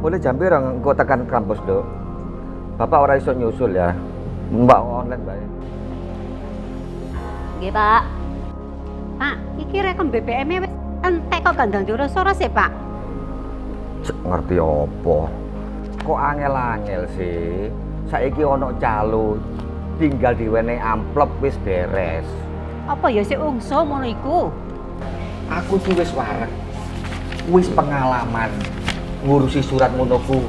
Boleh jam piro engko tekan kampus, Dok? Bapak ora iso nyusul ya. Mbak online bae. Nggih, Pak. Pak, iki rekon BBM-e wis entek kok gandang diurus-urus ya, Pak. Cek ngerti apa? Kok angel-angel sih? Saiki ono calo, tinggal diwenehi amplop wis beres. Apa ya sik ungso ngono iku? Aku ki wis wareg. Wis pengalaman ngurusi surat ngono ku.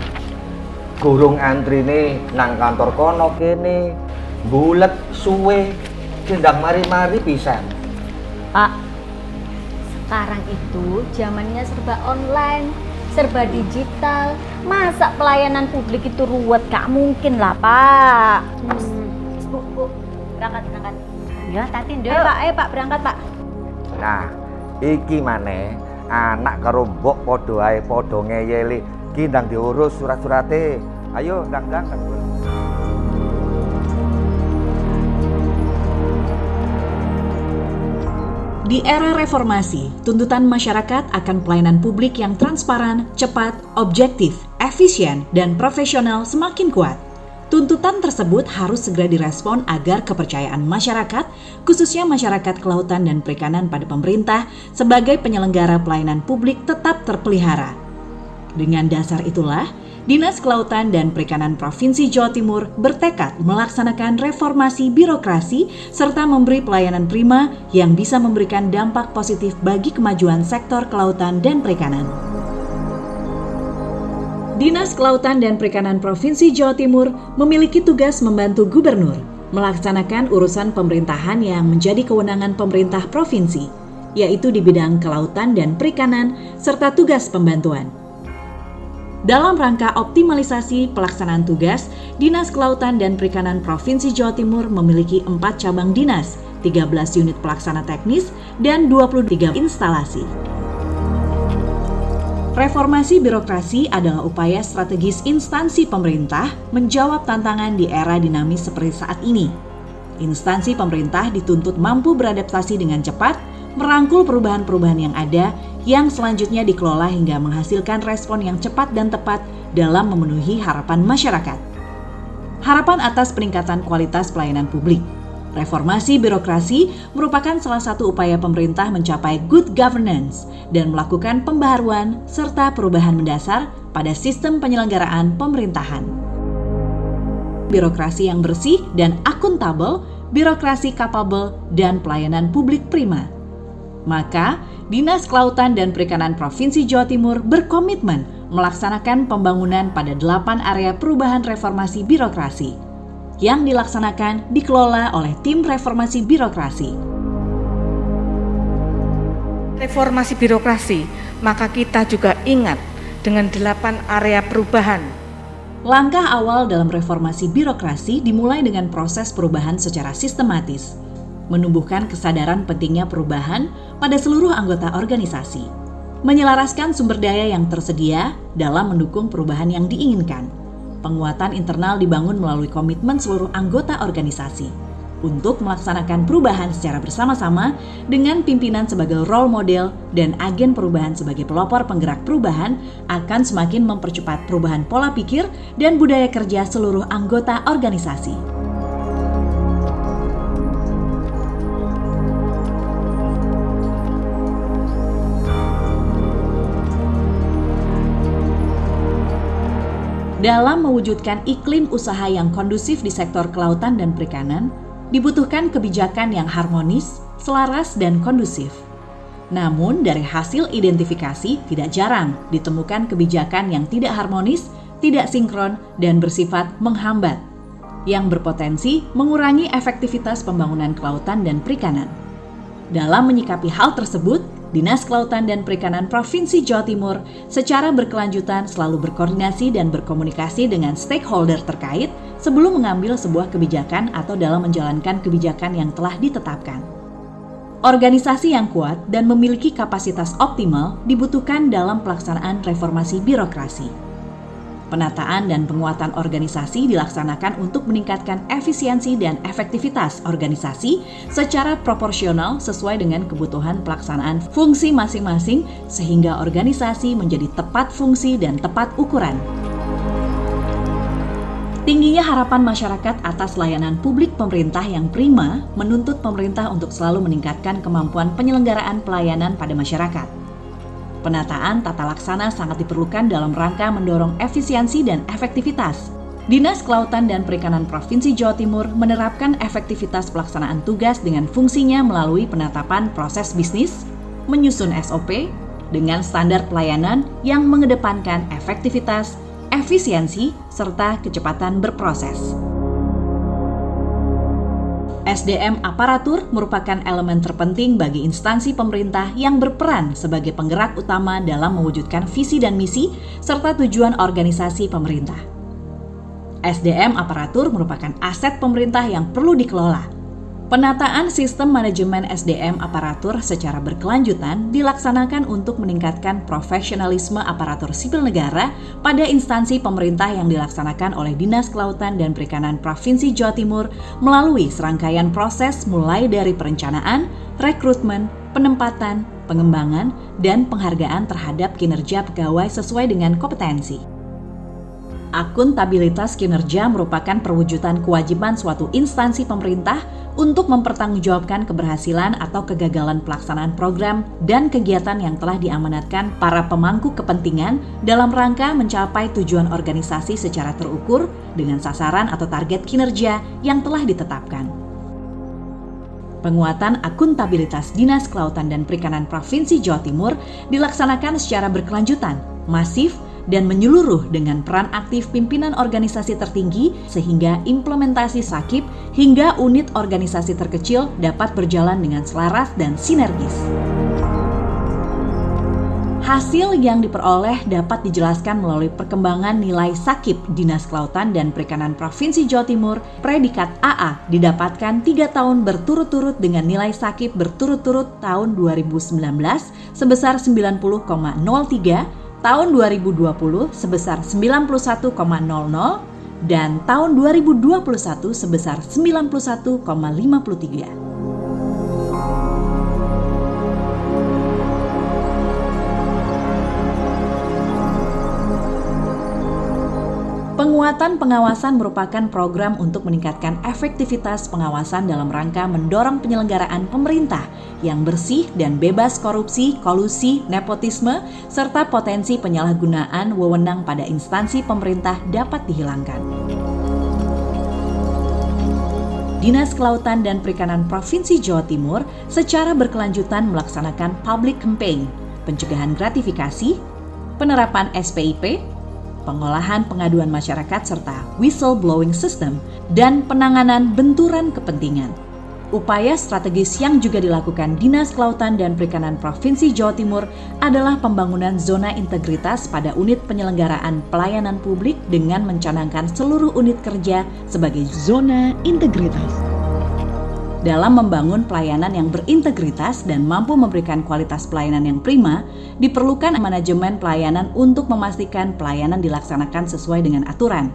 Gorong antrine nang kantor kono kene. Bulet suwe, kendang mari-mari pisan. Pak, sekarang itu zamannya serba online, serba digital. Masa pelayanan publik itu ruwet? Gak mungkin lah, Pak. Bu, berangkat. Ya, tati nduk. Ayo Pak, berangkat Pak. Nah, iki maneh anak karo mbok padha ae padha ngeyeli. Ki ndang diurus surat-surate. Ayo ndang. Di era reformasi, tuntutan masyarakat akan pelayanan publik yang transparan, cepat, objektif, efisien, dan profesional semakin kuat. Tuntutan tersebut harus segera direspon agar kepercayaan masyarakat, khususnya masyarakat kelautan dan perikanan pada pemerintah sebagai penyelenggara pelayanan publik tetap terpelihara. Dengan dasar itulah, Dinas Kelautan dan Perikanan Provinsi Jawa Timur bertekad melaksanakan reformasi birokrasi serta memberi pelayanan prima yang bisa memberikan dampak positif bagi kemajuan sektor kelautan dan perikanan. Dinas Kelautan dan Perikanan Provinsi Jawa Timur memiliki tugas membantu gubernur melaksanakan urusan pemerintahan yang menjadi kewenangan pemerintah provinsi, yaitu di bidang kelautan dan perikanan serta tugas pembantuan. Dalam rangka optimalisasi pelaksanaan tugas, Dinas Kelautan dan Perikanan Provinsi Jawa Timur memiliki 4 cabang dinas, 13 unit pelaksana teknis, dan 23 instalasi. Reformasi birokrasi adalah upaya strategis instansi pemerintah menjawab tantangan di era dinamis seperti saat ini. Instansi pemerintah dituntut mampu beradaptasi dengan cepat, merangkul perubahan-perubahan yang ada, yang selanjutnya dikelola hingga menghasilkan respon yang cepat dan tepat dalam memenuhi harapan masyarakat. Harapan atas peningkatan kualitas pelayanan publik. Reformasi birokrasi merupakan salah satu upaya pemerintah mencapai good governance dan melakukan pembaharuan serta perubahan mendasar pada sistem penyelenggaraan pemerintahan. Birokrasi yang bersih dan akuntabel, birokrasi kapabel, dan pelayanan publik prima. Maka, Dinas Kelautan dan Perikanan Provinsi Jawa Timur berkomitmen melaksanakan pembangunan pada 8 area perubahan reformasi birokrasi yang dilaksanakan dikelola oleh tim reformasi birokrasi. Reformasi birokrasi, maka kita juga ingat dengan 8 area perubahan. Langkah awal dalam reformasi birokrasi dimulai dengan proses perubahan secara sistematis, menumbuhkan kesadaran pentingnya perubahan pada seluruh anggota organisasi, menyelaraskan sumber daya yang tersedia dalam mendukung perubahan yang diinginkan. Penguatan internal dibangun melalui komitmen seluruh anggota organisasi untuk melaksanakan perubahan secara bersama-sama dengan pimpinan sebagai role model dan agen perubahan sebagai pelopor penggerak perubahan akan semakin mempercepat perubahan pola pikir dan budaya kerja seluruh anggota organisasi. Dalam mewujudkan iklim usaha yang kondusif di sektor kelautan dan perikanan, dibutuhkan kebijakan yang harmonis, selaras, dan kondusif. Namun, dari hasil identifikasi tidak jarang ditemukan kebijakan yang tidak harmonis, tidak sinkron, dan bersifat menghambat, yang berpotensi mengurangi efektivitas pembangunan kelautan dan perikanan. Dalam menyikapi hal tersebut, Dinas Kelautan dan Perikanan Provinsi Jawa Timur secara berkelanjutan selalu berkoordinasi dan berkomunikasi dengan stakeholder terkait sebelum mengambil sebuah kebijakan atau dalam menjalankan kebijakan yang telah ditetapkan. Organisasi yang kuat dan memiliki kapasitas optimal dibutuhkan dalam pelaksanaan reformasi birokrasi. Penataan dan penguatan organisasi dilaksanakan untuk meningkatkan efisiensi dan efektivitas organisasi secara proporsional sesuai dengan kebutuhan pelaksanaan fungsi masing-masing sehingga organisasi menjadi tepat fungsi dan tepat ukuran. Tingginya harapan masyarakat atas layanan publik pemerintah yang prima menuntut pemerintah untuk selalu meningkatkan kemampuan penyelenggaraan pelayanan pada masyarakat. Penataan tata laksana sangat diperlukan dalam rangka mendorong efisiensi dan efektivitas. Dinas Kelautan dan Perikanan Provinsi Jawa Timur menerapkan efektivitas pelaksanaan tugas dengan fungsinya melalui penetapan proses bisnis, menyusun SOP, dengan standar pelayanan yang mengedepankan efektivitas, efisiensi, serta kecepatan berproses. SDM aparatur merupakan elemen terpenting bagi instansi pemerintah yang berperan sebagai penggerak utama dalam mewujudkan visi dan misi serta tujuan organisasi pemerintah. SDM aparatur merupakan aset pemerintah yang perlu dikelola. Penataan sistem manajemen SDM aparatur secara berkelanjutan dilaksanakan untuk meningkatkan profesionalisme aparatur sipil negara pada instansi pemerintah yang dilaksanakan oleh Dinas Kelautan dan Perikanan Provinsi Jawa Timur melalui serangkaian proses mulai dari perencanaan, rekrutmen, penempatan, pengembangan, dan penghargaan terhadap kinerja pegawai sesuai dengan kompetensi. Akuntabilitas kinerja merupakan perwujudan kewajiban suatu instansi pemerintah untuk mempertanggungjawabkan keberhasilan atau kegagalan pelaksanaan program dan kegiatan yang telah diamanatkan para pemangku kepentingan dalam rangka mencapai tujuan organisasi secara terukur dengan sasaran atau target kinerja yang telah ditetapkan. Penguatan akuntabilitas Dinas Kelautan dan Perikanan Provinsi Jawa Timur dilaksanakan secara berkelanjutan, masif, dan menyeluruh dengan peran aktif pimpinan organisasi tertinggi sehingga implementasi SAKIP hingga unit organisasi terkecil dapat berjalan dengan selaras dan sinergis. Hasil yang diperoleh dapat dijelaskan melalui perkembangan nilai SAKIP Dinas Kelautan dan Perikanan Provinsi Jawa Timur predikat AA didapatkan 3 tahun berturut-turut dengan nilai SAKIP berturut-turut tahun 2019 sebesar 90,03, tahun 2020 sebesar 91,00 dan tahun 2021 sebesar 91,53. Penguatan pengawasan merupakan program untuk meningkatkan efektivitas pengawasan dalam rangka mendorong penyelenggaraan pemerintah yang bersih dan bebas korupsi, kolusi, nepotisme, serta potensi penyalahgunaan wewenang pada instansi pemerintah dapat dihilangkan. Dinas Kelautan dan Perikanan Provinsi Jawa Timur secara berkelanjutan melaksanakan public campaign, pencegahan gratifikasi, penerapan SPIP, pengolahan pengaduan masyarakat serta whistleblowing system, dan penanganan benturan kepentingan. Upaya strategis yang juga dilakukan Dinas Kelautan dan Perikanan Provinsi Jawa Timur adalah pembangunan zona integritas pada unit penyelenggaraan pelayanan publik dengan mencanangkan seluruh unit kerja sebagai zona integritas. Dalam membangun pelayanan yang berintegritas dan mampu memberikan kualitas pelayanan yang prima, diperlukan manajemen pelayanan untuk memastikan pelayanan dilaksanakan sesuai dengan aturan.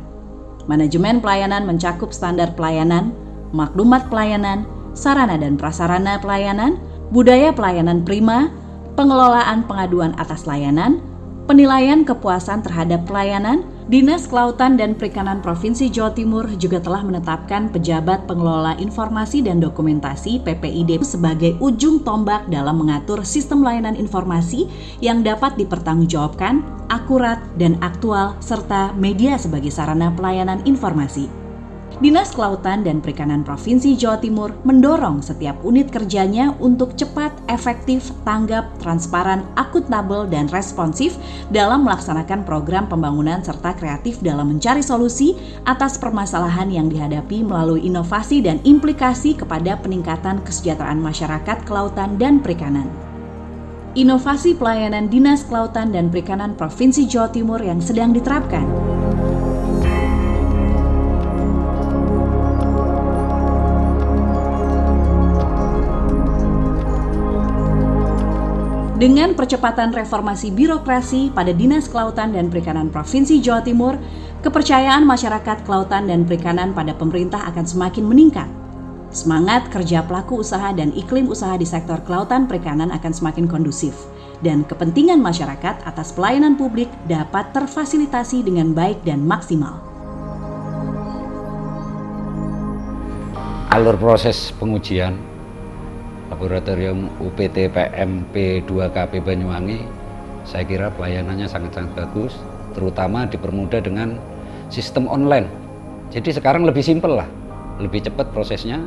Manajemen pelayanan mencakup standar pelayanan, maklumat pelayanan, sarana dan prasarana pelayanan, budaya pelayanan prima, pengelolaan pengaduan atas layanan, penilaian kepuasan terhadap pelayanan. Dinas Kelautan dan Perikanan Provinsi Jawa Timur juga telah menetapkan pejabat pengelola informasi dan dokumentasi PPID sebagai ujung tombak dalam mengatur sistem layanan informasi yang dapat dipertanggungjawabkan, akurat dan aktual, serta media sebagai sarana pelayanan informasi. Dinas Kelautan dan Perikanan Provinsi Jawa Timur mendorong setiap unit kerjanya untuk cepat, efektif, tanggap, transparan, akuntabel, dan responsif dalam melaksanakan program pembangunan serta kreatif dalam mencari solusi atas permasalahan yang dihadapi melalui inovasi dan implikasi kepada peningkatan kesejahteraan masyarakat kelautan dan perikanan. Inovasi pelayanan Dinas Kelautan dan Perikanan Provinsi Jawa Timur yang sedang diterapkan. Dengan percepatan reformasi birokrasi pada Dinas Kelautan dan Perikanan Provinsi Jawa Timur, kepercayaan masyarakat kelautan dan perikanan pada pemerintah akan semakin meningkat. Semangat kerja pelaku usaha dan iklim usaha di sektor kelautan perikanan akan semakin kondusif, dan kepentingan masyarakat atas pelayanan publik dapat terfasilitasi dengan baik dan maksimal. Alur proses pengujian Laboratorium UPT PM P2KP Banyuwangi, saya kira pelayanannya sangat-sangat bagus, terutama dipermudah dengan sistem online. Jadi sekarang lebih simpel lah, lebih cepat prosesnya.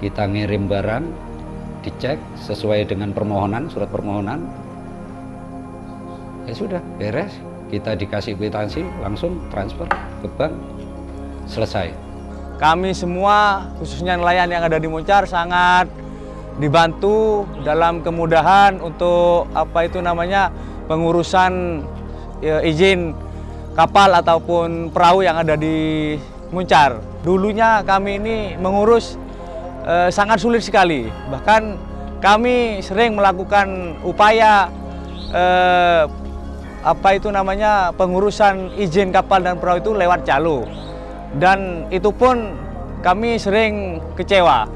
Kita ngirim barang, dicek sesuai dengan permohonan, surat permohonan. Ya sudah, beres. Kita dikasih kwitansi, langsung transfer ke bank, selesai. Kami semua, khususnya nelayan yang ada di Muncar, sangat dibantu dalam kemudahan untuk pengurusan izin kapal ataupun perahu yang ada di Muncar. Dulunya kami ini mengurus sangat sulit sekali. Bahkan kami sering melakukan upaya pengurusan izin kapal dan perahu itu lewat calo. Dan itu pun kami sering kecewa.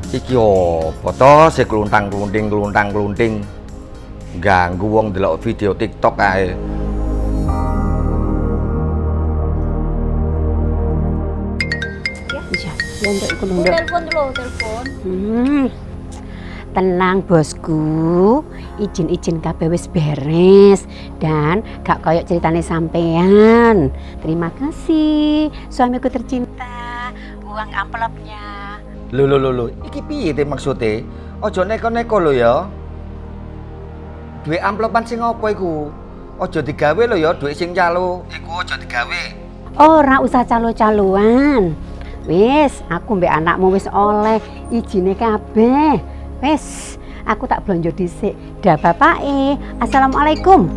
Iki opo to sik kluntang-klunting ganggu wong delok video TikTok ae. Iya, untuk iku nduk. Telepon dulu, telepon. Tenang bosku, izin kabeh wis beres dan gak koyok ceritane sampean. Terima kasih suamiku tercinta, uang amplopnya. Lho, iki piye te maksude? Aja neko-neko lho ya. Duit amplopan sing apa iku? Aja digawe lho ya, duit sing calo. Iku aja digawe. Ora usah calo-caloan. Wis, aku mbek anakmu wis oleh izine kabeh. Wis, aku tak blonjo dhisik. Dah bapake. Assalamualaikum.